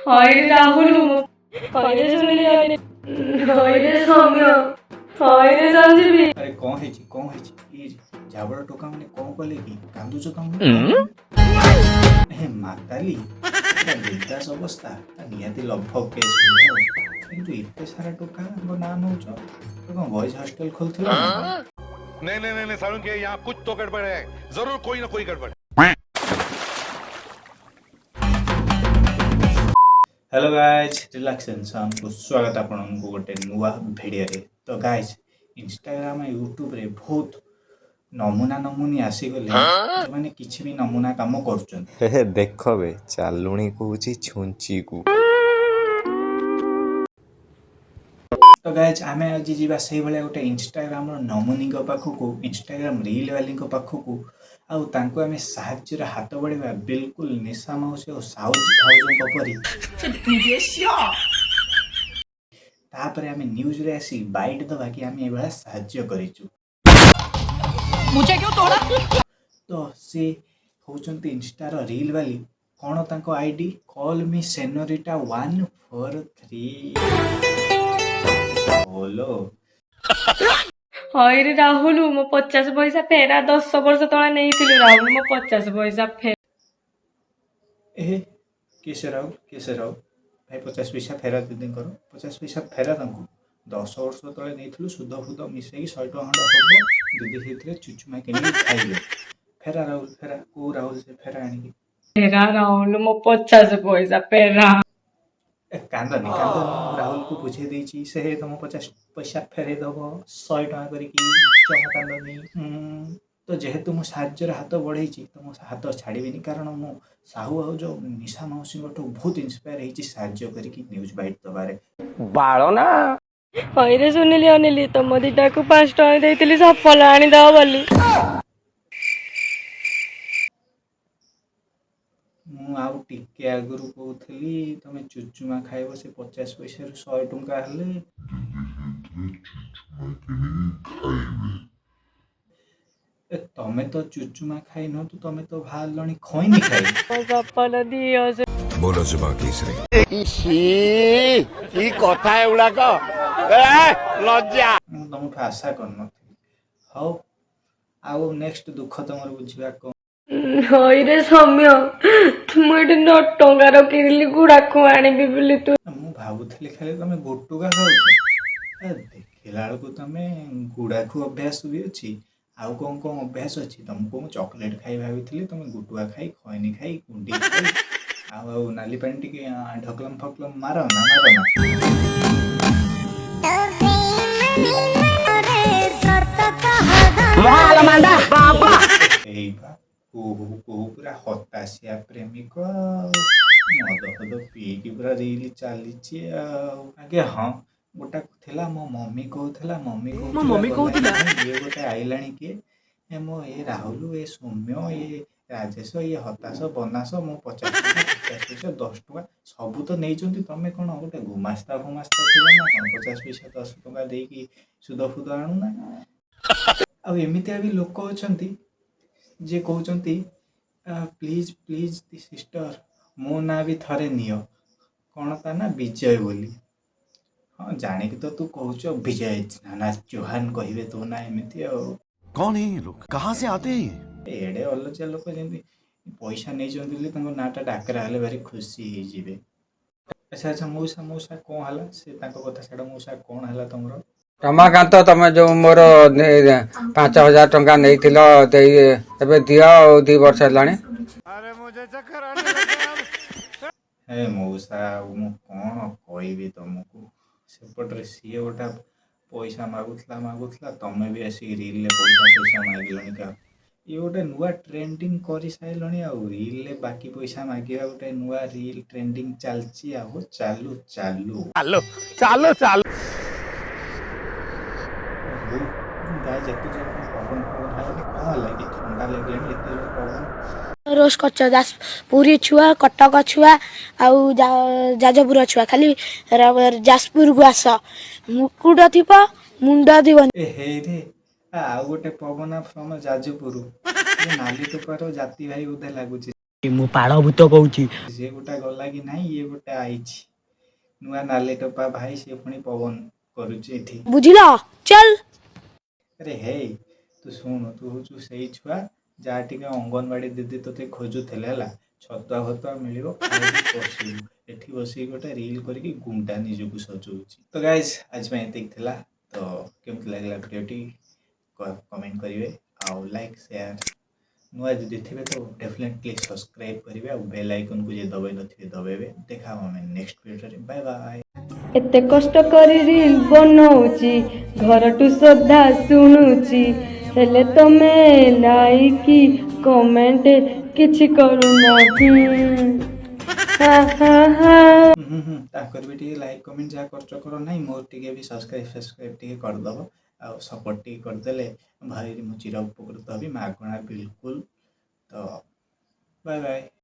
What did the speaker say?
हाय राहुल हाय सुनील हाय सौम्य हाय संजीवी अरे कौन है ये झाबड़ टोका मैंने कौन कले कि कांदुच तुम माताली बिंदास अवस्था निहाती लभव केस किंतु एते सारा टोका ना नौच तो कौन बॉयज हॉस्टल खोलथिल नहीं सारुण के यहाँ कुछ तो गड़बड़ है, जरूर कोई ना कोई गड़बड़। हेलो गाइज रिलैक्सेशन को स्वागत आपको गोटे नुआ भिडियो रे। तो गाइज इंस्टाग्राम यूट्यूब रे बहुत नमूना नमूनी आसीगले जो माने किछि भी नमूना काम करछन। हे देख बे चालुणी कहूची छुंची को। तो गाइज आमे आज जीवा सही भले गोटे इंस्टाग्राम रो नमूनी को पाखकू इंस्टाग्राम रील वाली को पाखकू आउ तांको आमे साहाଯ୍ୟ रे हाथ बढ़ेबा बिल्कुल निशा मौसी और साउथ भाउजों परी तापरे आमे न्यूज रे आसी बाइट दबा कि आमे एबा साहाଯ୍य करिचु। मुझे क्यों तोड़ा? तो से होचंती इंस्टा रो रील वाली कोन तांको आईडी कॉल मी सेनोरिटा 143 बोलो हाय राहुल मो 50 पैसा फेरा 10 वर्ष तले नहीं राहुल मो 50 पैसा फेर ए केसे राहुल भाई 50 पैसा फेरा दीदी करो 50 पैसा फेरा तांको 10 वर्ष तले नहीं सुध फुद मिसेकी 100 टका खंड हम दीदी से चुचुमा के खाइले फेरा राहुल फेरा को राहुल से फेरा आनी फेरा राहुल मो 50 पैसा फेरा कांदनी राहुल को बुझे देची से तुम 50 पैसा फेरे दब 100 टका करी कांदनी तो जेहेतु मो साहाଯ୍ୟ हाथ बढ़े तो मो हाथ छाड़बी कारण मो साहू आ जो निशा मौसी बहुत इन्स्पायर होती साहाଯ୍य करके न्यूज बाइट दबारे बाळो ना हाय सुनील अनिल तुम दीटा को 5 टका देइतिली सफल आनी दो बोली मु आउ टिके आगुरु कहूली तुम चुचुमा खाइब से 50 पैसा 100 टका हेले तमे तो चुचुमा खाई न तो तमे तो भालणी खैनी खाई सफल दियो बोलो जुबा केसरी की कथा एउला को लज्जा तुमको आशा करन हौ आउ नेक्स्ट दुख तुमर बुझिबा को हाय रे सौम्य तुम एटे 9 टका रखिली गुड़ा को आनिबी बोली तू मु भाबुथली खाली तमे गोटुका खाउछ देखिला को तमे गुड़ा को अभ्यास भी अछि आउ कौन कौन अभ्यास अच्छी तुमको मु चॉकलेट खाई भाई तुम गुटुआ खाई खैनी खाई गुंडी खाई आउ नाली पानी टिके ढकलम फकलम मार पूरा हताशिया प्रेमिक मद फद पीकी पूरा रील चली आगे हाँ गोटा थिला मो मम्मी कहूला ये गोटे आइलाणी किए मो ये राहुल ये सौम्य ये राजेश ये हताश बनास मो 50 पैसा 10 टका सबू तो नहीं तमें कौन गोटे गुमास्ता थिल ना कौन 50 पैसा 10 टका देकी सुध फुद आणुना आमती भी लोक अच्छा जे कहते प्लीज प्लीज सिस्टर मो ना भी थरे नियो कौन ता ना विजय बोली हाँ जाने की तो तू कहूच विजय नाना चौहान कहे तो ना एमती कौन है ये लोग, कहाँ से आते हैं? एडे अलचिया लोक जमी पैसा नहीं नाटा डाकरा हेले भारी खुशी हो। अच्छा अच्छा मौसा मौसा कौन है से कथा छाड़ मौसा कौन है तुम रमाकांत तुम जो मोर 5000 टंका नहीं दिया 2 वर्ष है मौसा मु कौन कहि तुमको सेपटे सी गोटा पैसा मागुला तमें भी आसिक रील पैसा मागिल ये गोटे नुआ ट्रेंडिंग कर सारे रील बाकी पैसा मागे गोटे नुआ रील ट्रेंडिंग चलची चालू चालू चालो चालो चालो ठंडा लगे रोज कर पुरी छुआ कटक छुआ आउ जाजपुर छुआ खाली जाजपुर को आस मुकुट थी मुंड थी हे रे आउ गोटे पवन फ्रॉम जाजपुर नाली टोपार जाति भाई बोधे लगुच ମୁଁ ପାଳ ଭୂତ କହୁଛି। ସେ ଗୋଟା ଗଲା କି ନାହିଁ ଇଏ ଗୋଟେ ଆଇଛି ନୂଆ ନାଲି ଟୋପା ଭାଇ ସିଏ ପୁଣି ପବନ କରୁଛି ଏଠି। ବୁଝିଲ ଚଲ। ଆରେ ହେ ତୁ ଶୁଣୁ ତୁ ହଉଛୁ ସେଇ ଛୁଆ ଯାହା ଟିକେ ଅଙ୍ଗନବାଡି ଦିଦି ତୋତେ ଖୋଜୁଥିଲେ ହେଲା ଛତୁଆ ଫତୁଆ ମିଳିବ ଖାଇକି ବସିବୁ ଏଠି ବସିକି ଗୋଟେ ରିଲ୍ କରିକି ଗୁଣ୍ଡା ନିଜକୁ ସଜଉଛି। ତ ଗାଇସ୍ ଆଜି ପାଇଁ ଏତିକି ଥିଲା। ତ କେମିତି ଲାଗିଲା ଭିଡ଼ିଓଟି କମେଣ୍ଟ କରିବେ ଆଉ ଲାଇକ୍ ସେୟାର ନୂଆ ଯଦି ଥିବେ ତ ଡେଫିନେଟଲି ସବସ୍କ୍ରାଇବ୍ କରିବେ ଆଉ ବେଲ୍ ଆଇକନ୍କୁ ଯିଏ ଦବାଇ ନଥିବେ ଦବାଇବେ। ଦେଖା ହବ ଆମେ ନେକ୍ସଟ ଭିଡ଼ିଓରେ ବାଏ ବାଏ। ଏତେ କଷ୍ଟ କରି ରିଲ୍ ବନଉଛି ଘରଠୁ ସଦା ଶୁଣୁଛି ହେଲେ ତମେ ଲାଇକ୍ କମେଣ୍ଟ କିଛି କରୁନ। ତାଙ୍କର ବି ଟିକେ ଲାଇକ୍ କମେଣ୍ଟ ଯାହା କରୁଛ କର ନାହିଁ ମୋର ଟିକେ ବି ସବସ୍କ୍ରାଇବ୍ ଟିକେ କରିଦେବ ଆଉ ସପୋର୍ଟ ଟିକେ କରିଦେଲେ ଭାଇ ମୁଁ ଚିର ଉପକୃତ ହେବି ମାଗଣା ବିଲକୁଲ। ତ ବାଏ ବାଏ।